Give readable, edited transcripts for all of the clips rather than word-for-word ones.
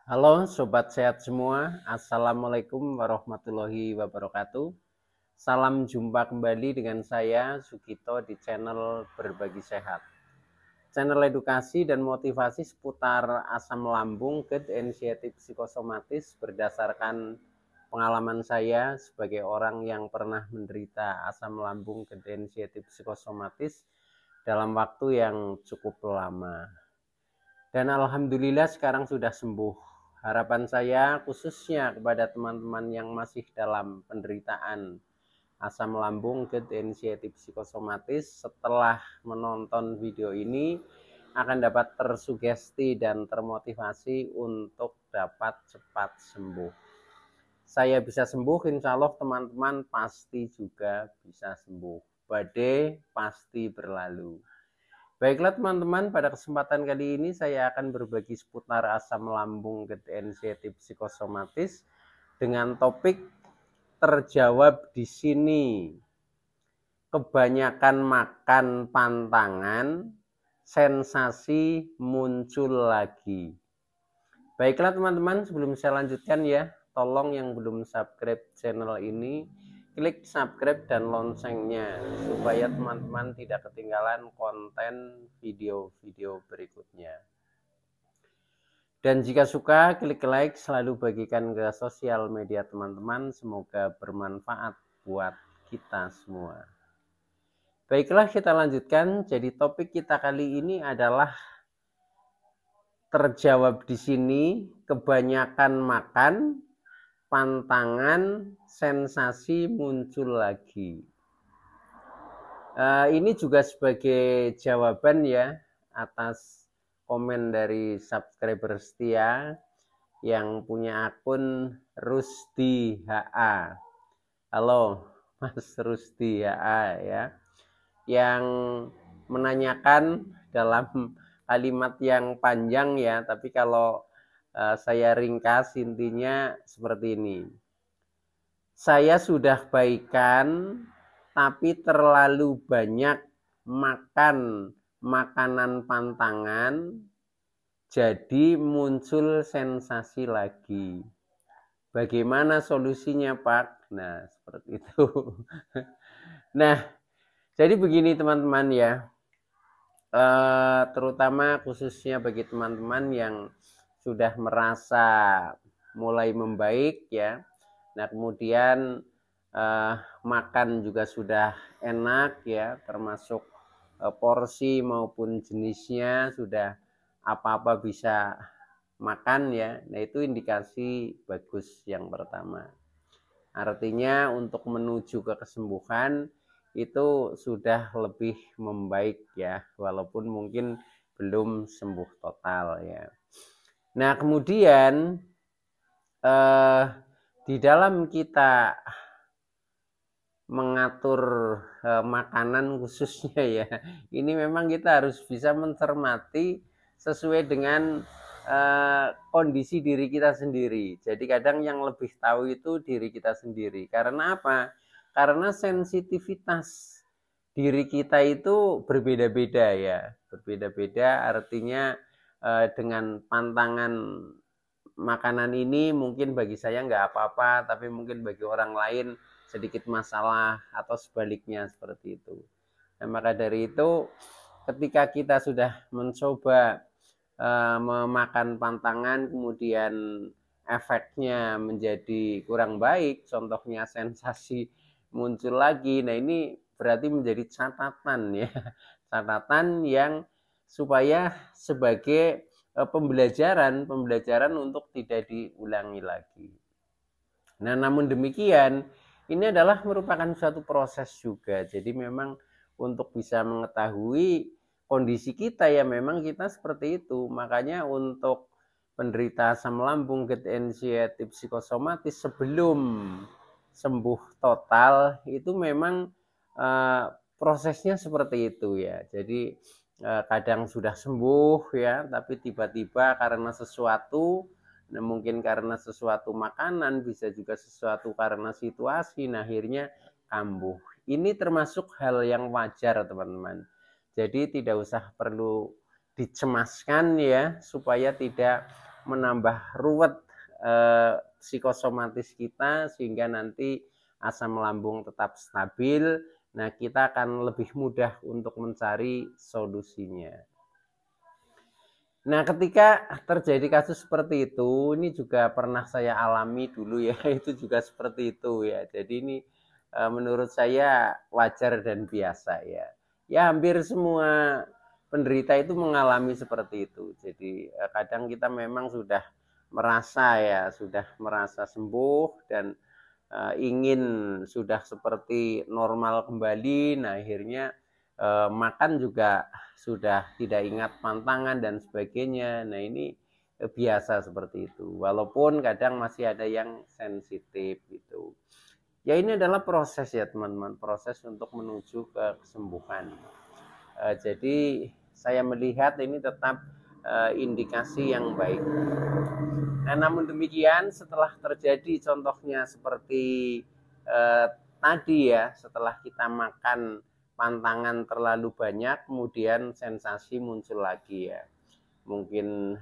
Halo sobat sehat semua, Assalamualaikum warahmatullahi wabarakatuh. Salam jumpa kembali dengan saya Sugito di channel Berbagi Sehat. Channel edukasi dan motivasi seputar asam lambung, GERD, anxiety psikosomatis berdasarkan pengalaman saya sebagai orang yang pernah menderita asam lambung, GERD, anxiety psikosomatis dalam waktu yang cukup lama. Dan alhamdulillah sekarang sudah sembuh. Harapan saya khususnya kepada teman-teman yang masih dalam penderitaan asam lambung, GERD, anxiety psikosomatis, setelah menonton video ini akan dapat tersugesti dan termotivasi untuk dapat cepat sembuh. Saya bisa sembuh, insya Allah teman-teman pasti juga bisa sembuh. Badai pasti berlalu. Baiklah teman-teman, pada kesempatan kali ini saya akan berbagi seputar asam lambung, GERD, anxiety psikosomatis dengan topik terjawab di sini. Kebanyakan makan pantangan, sensasi muncul lagi. Baiklah teman-teman, sebelum saya lanjutkan ya, tolong yang belum subscribe channel ini klik subscribe dan loncengnya supaya teman-teman tidak ketinggalan konten video-video berikutnya. Dan jika suka, klik like, selalu bagikan ke sosial media teman-teman. Semoga bermanfaat buat kita semua. Baiklah, kita lanjutkan. Jadi topik kita kali ini adalah terjawab di sini, kebanyakan makan, pantangan, sensasi muncul lagi. Ini juga sebagai jawaban ya atas komen dari subscriber setia yang punya akun Rusdi HA. Halo Mas Rusdi HA ya, yang menanyakan dalam kalimat yang panjang ya, tapi kalau saya ringkas intinya seperti ini. Saya sudah baikan tapi terlalu banyak makan makanan pantangan jadi muncul sensasi lagi. Bagaimana solusinya Pak? Nah seperti itu. Nah jadi begini teman-teman ya, terutama khususnya bagi teman-teman yang sudah merasa mulai membaik ya. Nah kemudian makan juga sudah enak ya, termasuk porsi maupun jenisnya sudah apa-apa bisa makan ya. Nah itu indikasi bagus yang pertama. Artinya untuk menuju ke kesembuhan itu sudah lebih membaik ya, walaupun mungkin belum sembuh total ya. Nah kemudian di dalam kita mengatur makanan khususnya ya, ini memang kita harus bisa mencermati sesuai dengan kondisi diri kita sendiri. Jadi kadang yang lebih tahu itu diri kita sendiri. Karena apa? Karena sensitivitas diri kita itu berbeda-beda ya, berbeda-beda. Artinya dengan pantangan makanan ini mungkin bagi saya nggak apa-apa, tapi mungkin bagi orang lain sedikit masalah atau sebaliknya seperti itu. Nah, maka dari itu ketika kita sudah mencoba memakan pantangan kemudian efeknya menjadi kurang baik, contohnya sensasi muncul lagi. Nah, ini berarti menjadi catatan ya. Catatan yang supaya sebagai pembelajaran untuk tidak diulangi lagi. Nah, namun demikian ini adalah merupakan suatu proses juga. Jadi memang untuk bisa mengetahui kondisi kita ya memang kita seperti itu. Makanya untuk penderita asam lambung, GERD, anxiety psikosomatis sebelum sembuh total itu memang prosesnya seperti itu ya. Jadi kadang sudah sembuh ya, tapi tiba-tiba karena sesuatu, nah mungkin karena sesuatu makanan, bisa juga sesuatu karena situasi, nah akhirnya kambuh. Ini termasuk hal yang wajar teman-teman. Jadi tidak usah perlu dicemaskan ya, supaya tidak menambah ruwet psikosomatis kita sehingga nanti asam lambung tetap stabil. Nah, kita akan lebih mudah untuk mencari solusinya. Nah, ketika terjadi kasus seperti itu, ini juga pernah saya alami dulu ya, itu juga seperti itu ya. Jadi ini menurut saya wajar dan biasa ya. Ya, hampir semua penderita itu mengalami seperti itu. Jadi kadang kita memang sudah merasa sembuh dan ingin sudah seperti normal kembali. Nah, akhirnya makan juga sudah tidak ingat pantangan dan sebagainya. Nah, ini biasa seperti itu. Walaupun kadang masih ada yang sensitif gitu. Ya, ini adalah proses ya teman-teman, proses untuk menuju ke kesembuhan. Jadi saya melihat ini tetap indikasi yang baik. Nah, namun demikian setelah terjadi contohnya seperti tadi ya, setelah kita makan pantangan terlalu banyak, kemudian sensasi muncul lagi ya. Mungkin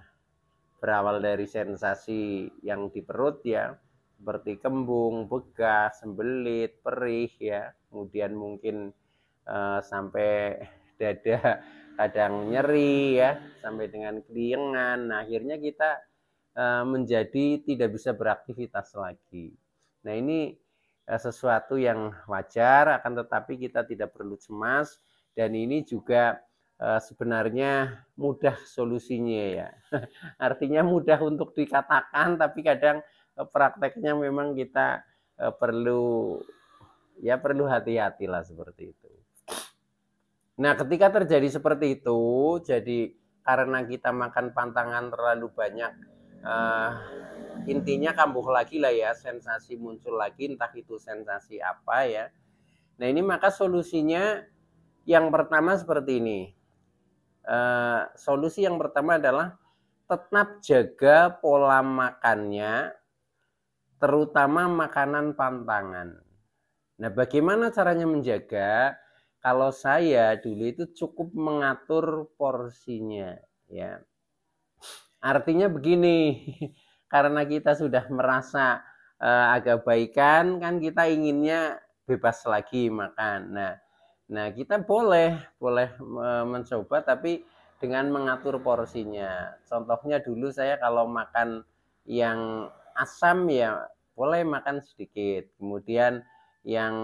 berawal dari sensasi yang di perut ya, seperti kembung, begah, sembelit, perih ya. Kemudian mungkin sampai dada kadang nyeri ya, sampai dengan keliengan. Nah, akhirnya kita menjadi tidak bisa beraktivitas lagi. Nah, ini sesuatu yang wajar, akan tetapi kita tidak perlu cemas, dan ini juga sebenarnya mudah solusinya ya. Artinya mudah untuk dikatakan, tapi kadang prakteknya memang kita perlu hati-hatilah seperti itu. Nah, ketika terjadi seperti itu, jadi karena kita makan pantangan terlalu banyak, intinya kambuh lagi lah ya, sensasi muncul lagi, entah itu sensasi apa ya. Nah, ini maka solusinya yang pertama seperti ini. Solusi yang pertama adalah tetap jaga pola makannya, terutama makanan pantangan. Nah, bagaimana caranya menjaga? Kalau saya dulu itu cukup mengatur porsinya ya. Artinya begini, karena kita sudah merasa agak baikan, kan kita inginnya bebas lagi makan. Nah kita boleh mencoba, tapi dengan mengatur porsinya. Contohnya dulu saya kalau makan yang asam ya boleh makan sedikit. Kemudian yang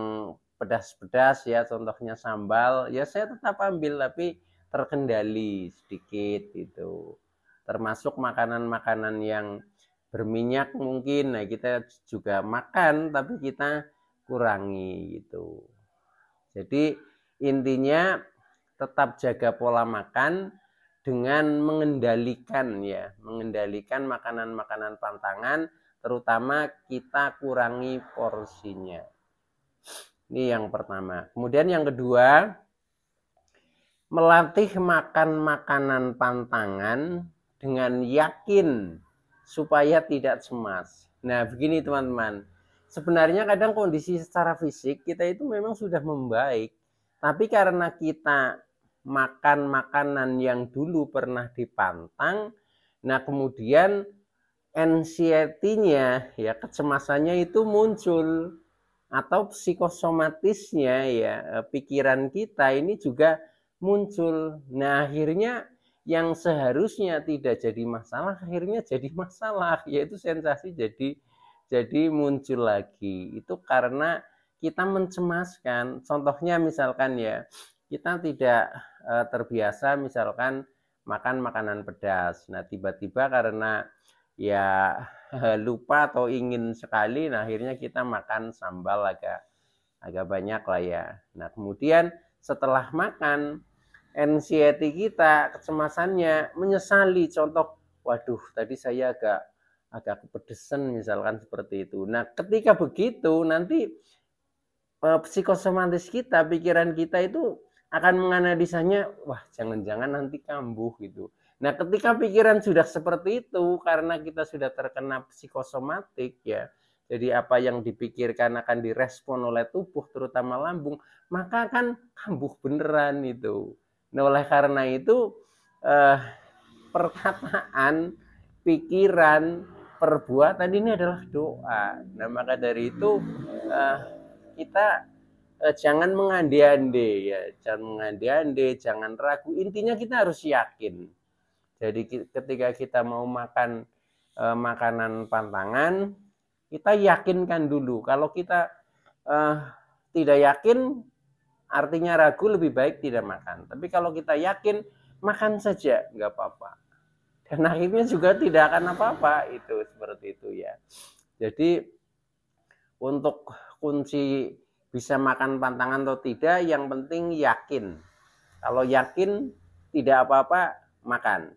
pedas-pedas ya, contohnya sambal, ya saya tetap ambil tapi terkendali sedikit gitu. Termasuk makanan-makanan yang berminyak mungkin, nah kita juga makan tapi kita kurangi gitu. Jadi intinya tetap jaga pola makan dengan mengendalikan makanan-makanan pantangan, terutama kita kurangi porsinya. Ini yang pertama. Kemudian yang kedua, melatih makan makanan pantangan dengan yakin supaya tidak cemas. Nah, begini teman-teman. Sebenarnya kadang kondisi secara fisik kita itu memang sudah membaik, tapi karena kita makan makanan yang dulu pernah dipantang, nah kemudian anxiety-nya ya, kecemasannya itu muncul, atau psikosomatisnya ya, pikiran kita ini juga muncul. Nah, akhirnya yang seharusnya tidak jadi masalah akhirnya jadi masalah, yaitu sensasi jadi muncul lagi. Itu karena kita mencemaskan. Contohnya misalkan ya, kita tidak terbiasa misalkan makan makanan pedas. Nah, tiba-tiba karena ya lupa atau ingin sekali, nah akhirnya kita makan sambal agak banyak lah ya. Nah, kemudian setelah makan, anxiety kita, kecemasannya, menyesali. Contoh, waduh tadi saya agak kepedesan misalkan seperti itu. Nah, ketika begitu nanti psikosomatis kita, pikiran kita itu akan menganalisanya, wah jangan-jangan nanti kambuh gitu. Nah, ketika pikiran sudah seperti itu, karena kita sudah terkena psikosomatik ya, jadi apa yang dipikirkan akan direspon oleh tubuh, terutama lambung, maka akan kambuh beneran itu. Nah, oleh karena itu perkataan pikiran, perbuatan ini adalah doa. Nah, maka dari itu kita jangan mengande-ande ya, jangan mengande-ande, jangan ragu. Intinya kita harus yakin. Jadi ketika kita mau makan makanan pantangan, kita yakinkan dulu. Kalau kita tidak yakin, artinya ragu, lebih baik tidak makan. Tapi kalau kita yakin, makan saja, nggak apa-apa. Dan akhirnya juga tidak akan apa-apa, itu seperti itu ya. Jadi untuk kunci bisa makan pantangan atau tidak, yang penting yakin. Kalau yakin tidak apa-apa, makan.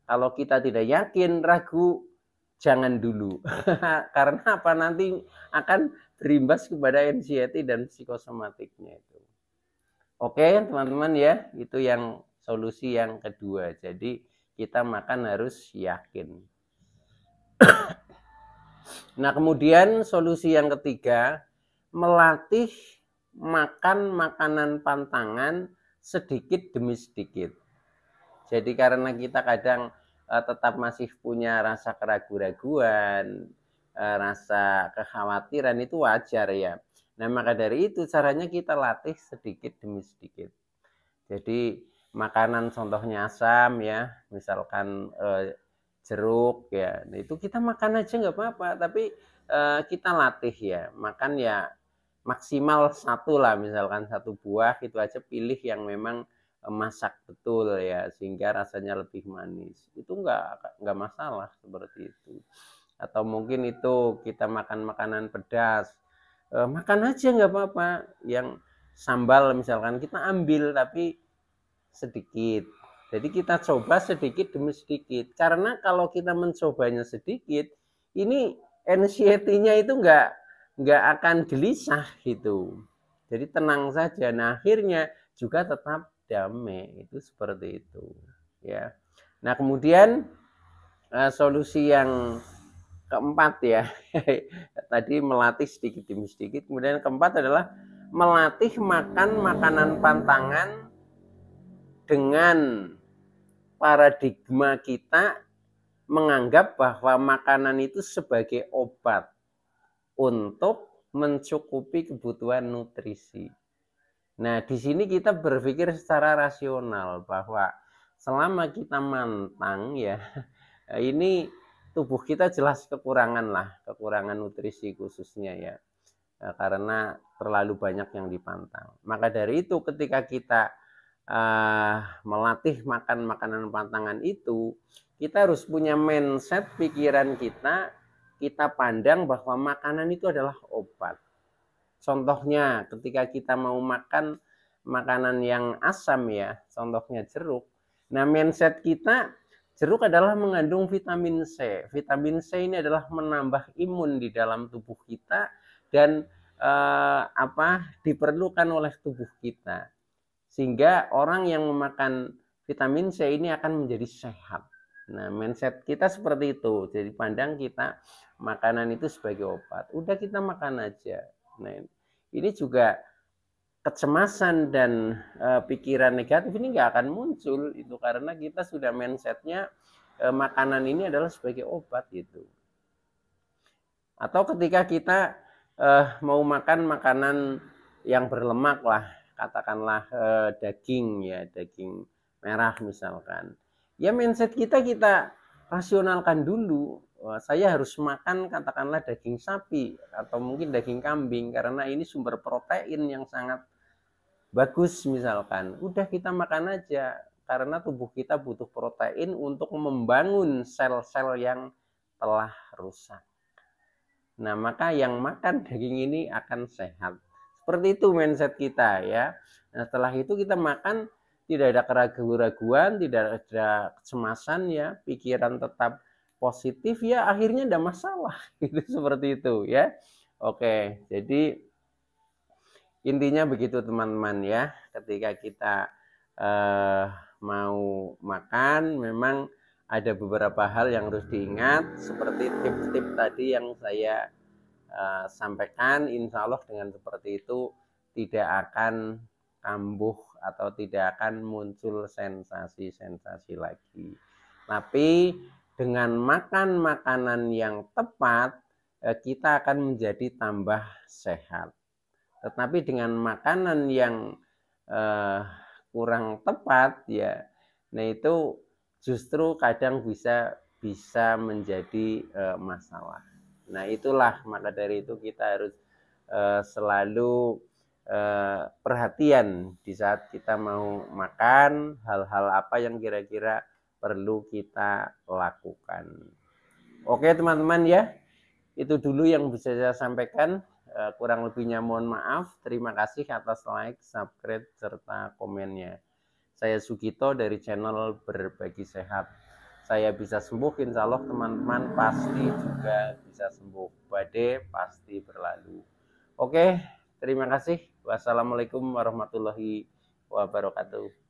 Kalau kita tidak yakin, ragu, jangan dulu. Karena apa? Nanti akan berimbas kepada anxiety dan psikosomatiknya itu. Oke, teman-teman ya, itu yang solusi yang kedua. Jadi kita makan harus yakin. Nah, kemudian solusi yang ketiga, melatih makan makanan pantangan sedikit demi sedikit. Jadi karena kita kadang tetap masih punya rasa keraguan-raguan, rasa kekhawatiran, itu wajar ya. Nah, maka dari itu caranya kita latih sedikit demi sedikit. Jadi makanan contohnya asam ya, misalkan jeruk ya, nah, itu kita makan aja nggak apa-apa, tapi kita latih ya, makan ya maksimal satu lah, misalkan satu buah itu aja, pilih yang memang masak betul ya, sehingga rasanya lebih manis, itu nggak masalah seperti itu. Atau mungkin itu kita makan makanan pedas, makan aja nggak apa-apa, yang sambal misalkan kita ambil tapi sedikit. Jadi kita coba sedikit demi sedikit. Karena kalau kita mencobanya sedikit, ini anxiety-nya itu nggak akan gelisah gitu. Jadi tenang saja. Nah, akhirnya juga tetap damai. Itu seperti itu, ya. Nah, kemudian solusi yang keempat ya. Tadi melatih sedikit demi sedikit. Kemudian keempat adalah melatih makan makanan pantangan dengan paradigma kita menganggap bahwa makanan itu sebagai obat untuk mencukupi kebutuhan nutrisi. Nah, di sini kita berpikir secara rasional bahwa selama kita mantang ya, ini tubuh kita jelas kekurangan nutrisi khususnya ya, karena terlalu banyak yang dipantang. Maka dari itu ketika kita melatih makan makanan pantangan itu, kita harus punya mindset, pikiran kita pandang bahwa makanan itu adalah obat. Contohnya ketika kita mau makan makanan yang asam ya, contohnya jeruk. Nah, mindset kita, jeruk adalah mengandung vitamin C. Vitamin C ini adalah menambah imun di dalam tubuh kita dan diperlukan oleh tubuh kita. Sehingga orang yang memakan vitamin C ini akan menjadi sehat. Nah, mindset kita seperti itu. Jadi pandang kita makanan itu sebagai obat. Udah kita makan aja. Nah, ini juga kecemasan dan pikiran negatif ini nggak akan muncul itu, karena kita sudah mindsetnya makanan ini adalah sebagai obat gitu. Atau ketika kita mau makan makanan yang berlemak lah, katakanlah daging ya, daging merah misalkan, ya mindset kita rasionalkan dulu. Saya harus makan katakanlah daging sapi atau mungkin daging kambing karena ini sumber protein yang sangat bagus misalkan. Udah kita makan aja karena tubuh kita butuh protein untuk membangun sel-sel yang telah rusak. Nah, maka yang makan daging ini akan sehat. Seperti itu mindset kita ya. Nah, setelah itu kita makan, tidak ada keraguan-raguan, tidak ada kecemasan ya, pikiran tetap positif ya, akhirnya tidak masalah. Itu seperti itu ya. Oke, jadi intinya begitu teman-teman ya. Ketika kita mau makan, memang ada beberapa hal yang harus diingat, seperti tip-tip tadi yang saya sampaikan. Insya Allah dengan seperti itu tidak akan kambuh atau tidak akan muncul sensasi-sensasi lagi. Tapi dengan makan makanan yang tepat, kita akan menjadi tambah sehat. Tetapi dengan makanan yang kurang tepat ya, nah itu justru kadang bisa menjadi masalah. Nah itulah, maka dari itu kita harus selalu perhatian di saat kita mau makan, hal-hal apa yang kira-kira perlu kita lakukan. Oke teman-teman ya, itu dulu yang bisa saya sampaikan. Kurang lebihnya mohon maaf. Terima kasih atas like, subscribe, serta komennya. Saya Sugito dari channel Berbagi Sehat. Saya bisa sembuh, insya Allah teman-teman pasti juga bisa sembuh. Badai pasti berlalu. Oke, terima kasih. Wassalamualaikum warahmatullahi wabarakatuh.